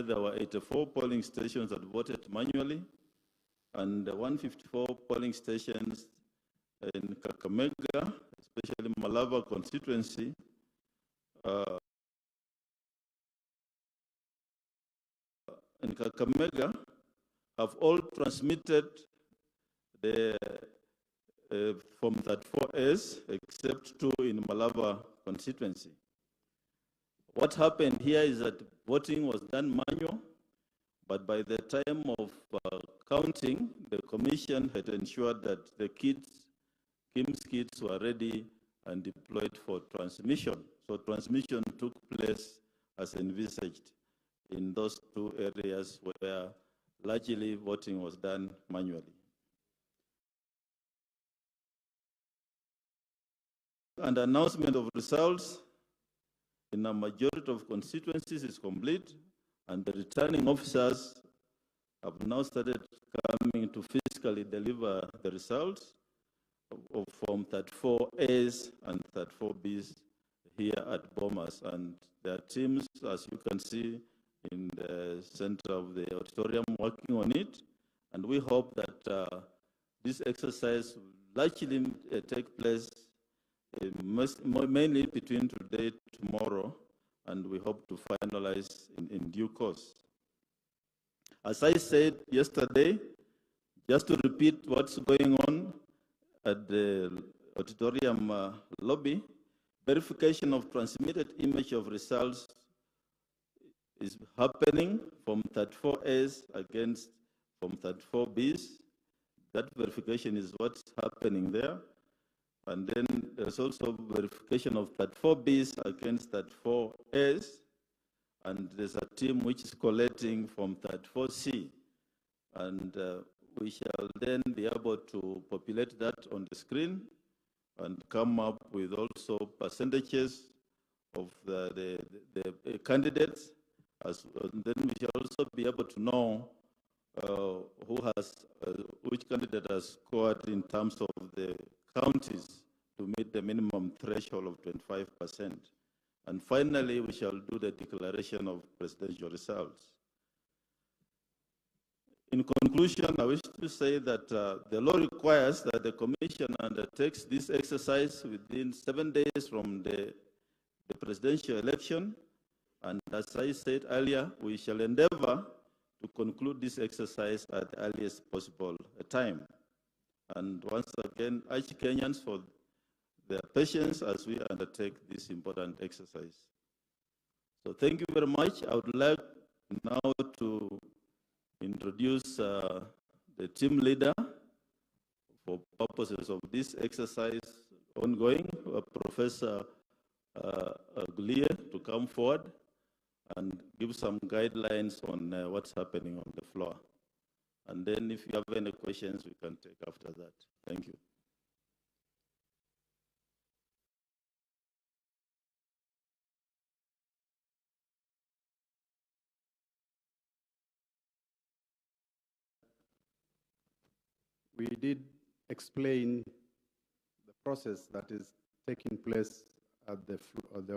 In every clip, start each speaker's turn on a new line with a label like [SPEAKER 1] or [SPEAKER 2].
[SPEAKER 1] there were 84 polling stations that voted manually, and 154 polling stations in Kakamega, especially Malava constituency, in Kakamega have all transmitted the Form 34As, except 2 in Malava constituency. What happened here is that voting was done manual, but by the time of counting, the commission had ensured that the KIMS kits were ready and deployed for transmission. So transmission took place as envisaged in those 2 areas where largely voting was done manually. And announcement of results in a majority of constituencies is complete, and the returning officers have now started coming to physically deliver the results of Form 34As and 34Bs here at Bomas. And there are teams, as you can see, in the center of the auditorium working on it. And we hope that this exercise will largely take place mainly between today and tomorrow, and we hope to finalize in due course. As I said yesterday, just to repeat what's going on at the auditorium lobby, verification of transmitted image of results is happening from 34As against from 34Bs. That verification is what's happening there. And then there's also verification of 34Bs against 34As. And there's a team which is collecting from 34C. And we shall then be able to populate that on the screen and come up with also percentages of the candidates. And then we shall also be able to know which candidate has scored in terms of the counties to meet the minimum threshold of 25%. And finally, we shall do the declaration of presidential results. In conclusion, I wish to say that the law requires that the Commission undertakes this exercise within 7 days from the presidential election. And as I said earlier, we shall endeavor to conclude this exercise at the earliest possible time. And once again, urge Kenyans for their patience as we undertake this important exercise. So thank you very much. I would like now to introduce the team leader for purposes of this exercise ongoing, Professor Gulie, to come forward and give some guidelines on what's happening on the floor. And then if you have any questions, we can take after that. Thank you.
[SPEAKER 2] We did explain the process that is taking place at the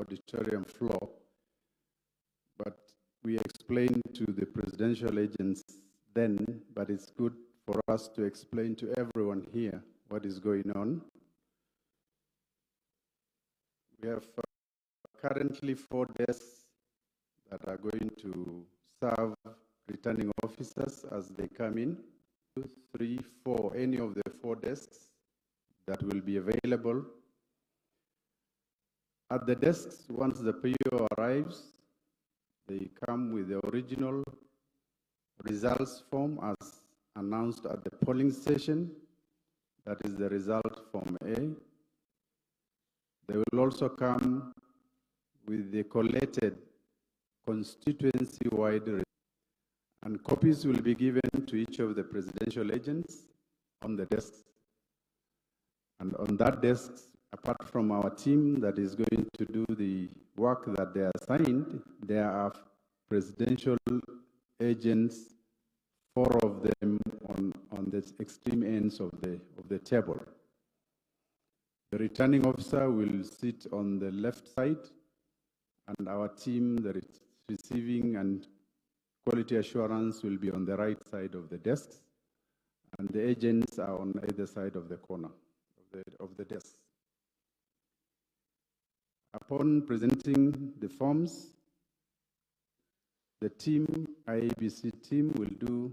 [SPEAKER 2] auditorium floor, but we explained to the presidential agents then, but it's good for us to explain to everyone here what is going on. We have currently 4 desks that are going to serve returning officers as they come in. 2, 3, 4, any of the 4 desks that will be available. At the desks, once the PO arrives, they come with the original results form as announced at the polling station. That is the result form A. They will also come with the collated constituency-wide results, and copies will be given to each of the presidential agents on the desks. And on that desk, apart from our team that is going to do the work that they are assigned, there are presidential agents, 4 of them on the extreme ends of the table. The returning officer will sit on the left side, and our team, the receiving and quality assurance will be on the right side of the desks, and the agents are on either side of the corner of the desk. Upon presenting the forms, the team, IEBC team, will do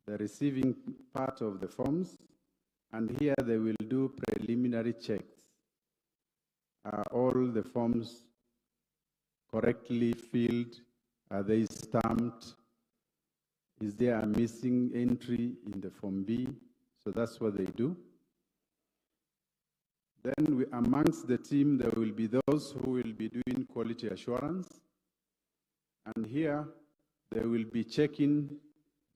[SPEAKER 2] the receiving part of the forms, and here they will do preliminary checks. Are all the forms correctly filled? Are they stamped? Is there a missing entry in the Form B? So that's what they do. Then amongst the team, there will be those who will be doing quality assurance. And here, they will be checking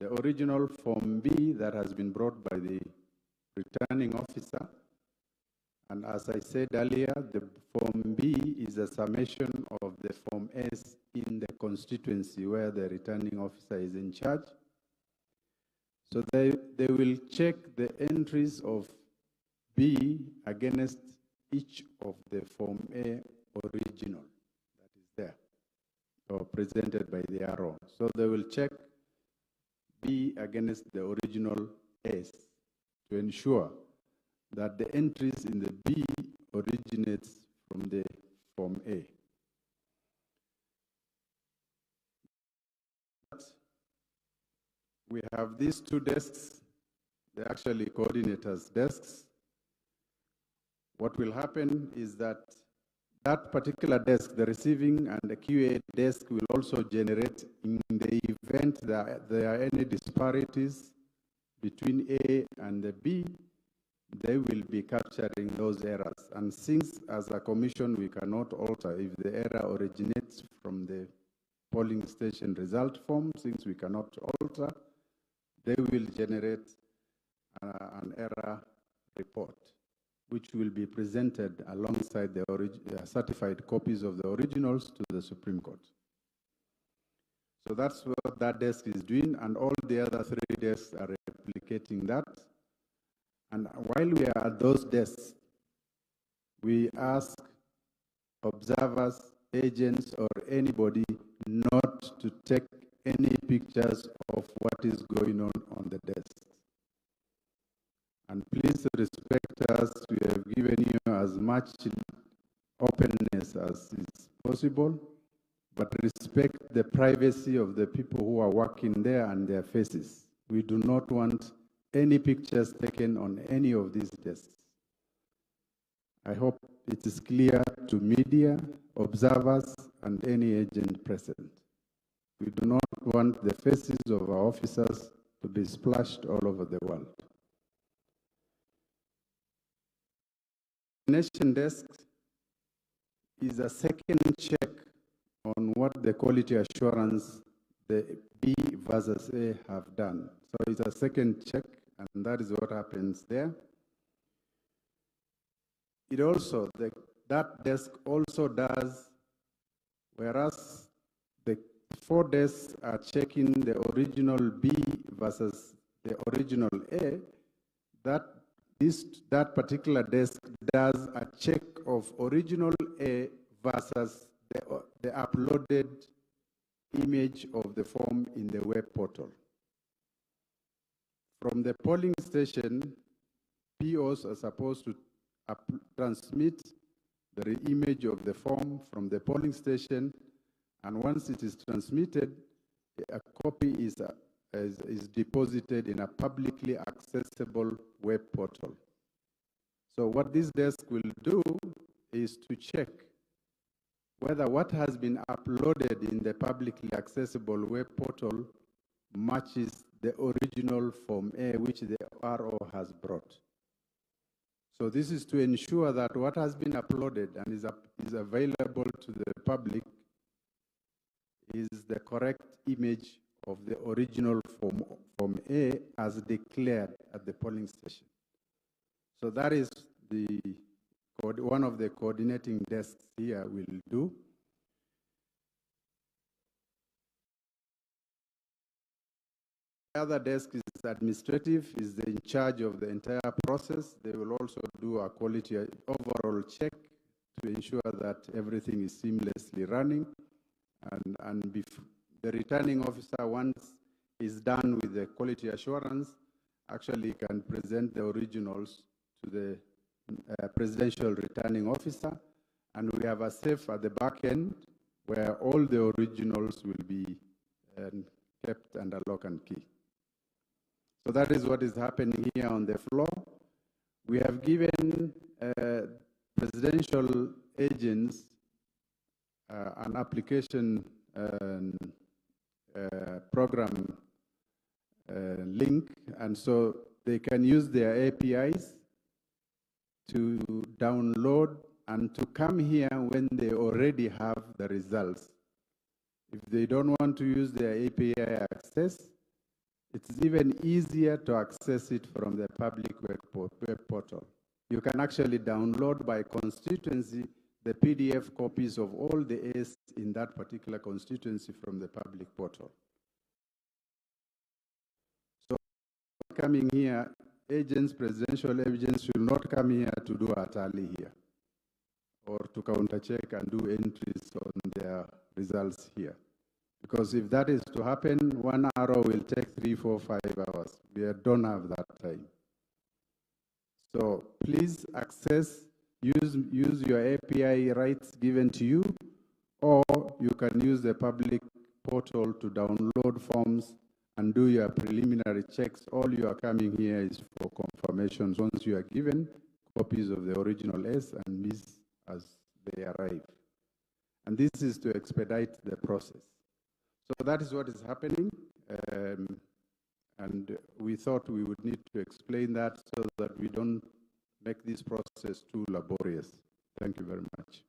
[SPEAKER 2] the original Form B that has been brought by the returning officer. And as I said earlier, the Form B is a summation of the Form S in the constituency where the returning officer is in charge. So they will check the entries of B against each of the Form A original that is there, or presented by the RO. So they will check B against the original S to ensure that the entries in the B originates from the Form A. We have these two desks. They're actually coordinators' desks. What will happen is that that particular desk, the receiving and the QA desk, will also generate, in the event that there are any disparities between A and the B, they will be capturing those errors. And since, as a commission, we cannot alter if the error originates from the polling station result form, since we cannot alter, they will generate an error report, which will be presented alongside the certified copies of the originals to the Supreme Court. So that's what that desk is doing, and all the other three desks are replicating that. And while we are at those desks, we ask observers, agents, or anybody not to take any pictures of what is going on the desks. And please respect us. We have given you as much openness as is possible, but respect the privacy of the people who are working there and their faces. We do not want any pictures taken on any of these desks. I hope it is clear to media, observers, and any agent present. We do not want the faces of our officers to be splashed all over the world. Nation desk is a second check on what the quality assurance, the B versus A, have done. So it's a second check, and that is what happens there. It also, that desk also does, whereas the four desks are checking the original B versus the original A, that particular desk does a check of original A versus the uploaded image of the form in the web portal. From the polling station, POs are supposed to transmit the image of the form from the polling station, and once it is transmitted, a copy is deposited in a publicly accessible web portal. So what this desk will do is to check whether what has been uploaded in the publicly accessible web portal matches the original Form A which the RO has brought. So this is to ensure that what has been uploaded and is available to the public is the correct image of the original Form A as declared at the polling station. So that is one of the coordinating desks here will do. The other desk is administrative, is in charge of the entire process. They will also do a quality overall check to ensure that everything is seamlessly running. And the returning officer, once he's done with the quality assurance, actually can present the originals to the presidential returning officer, and we have a safe at the back end where all the originals will be kept under lock and key. So that is what is happening here on the floor. We have given presidential agents an application program link, and so they can use their APIs to download and to come here when they already have the results. If they don't want to use their API access, it's even easier to access it from the public web portal. You can actually download by constituency the PDF copies of all the A's in that particular constituency from the public portal. So coming here, agents, presidential agents should not come here to do a tally here or to counter-check and do entries on their results here. Because if that is to happen, 1 hour will take 3, 4, 5 hours. We don't have that time. So please access, use your API rights given to you, or you can use the public portal to download forms and do your preliminary checks. All you are coming here is for confirmations once you are given copies of the original S and Ms as they arrive. And this is to expedite the process. So that is what is happening, and we thought we would need to explain that so that we don't make this process too laborious. Thank you very much.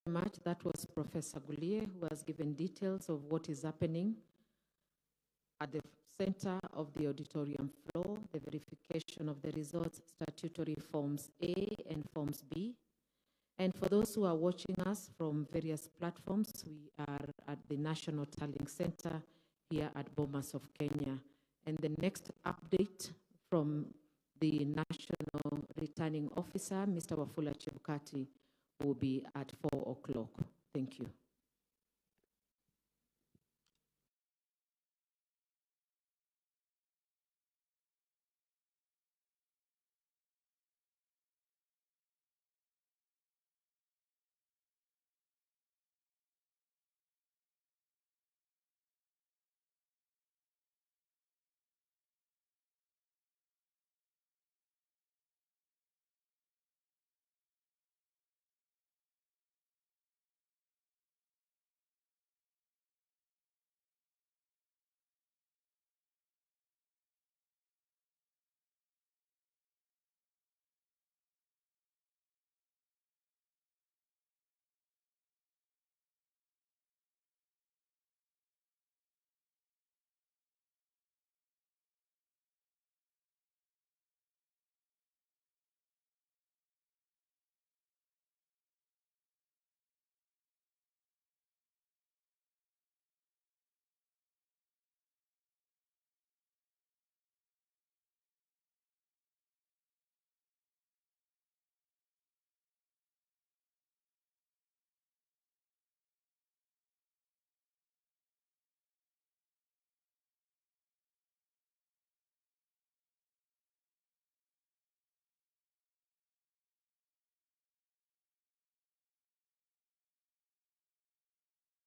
[SPEAKER 3] Much. That was Professor Gulie, who has given details of what is happening at the center of the auditorium floor, the verification of the results, statutory forms A and forms B. And for those who are watching us from various platforms, we are at the National Tallying Center here at Bomas of Kenya. And the next update from the National Returning Officer, Mr. Wafula Chebukati, will be at 4 o'clock. Thank you.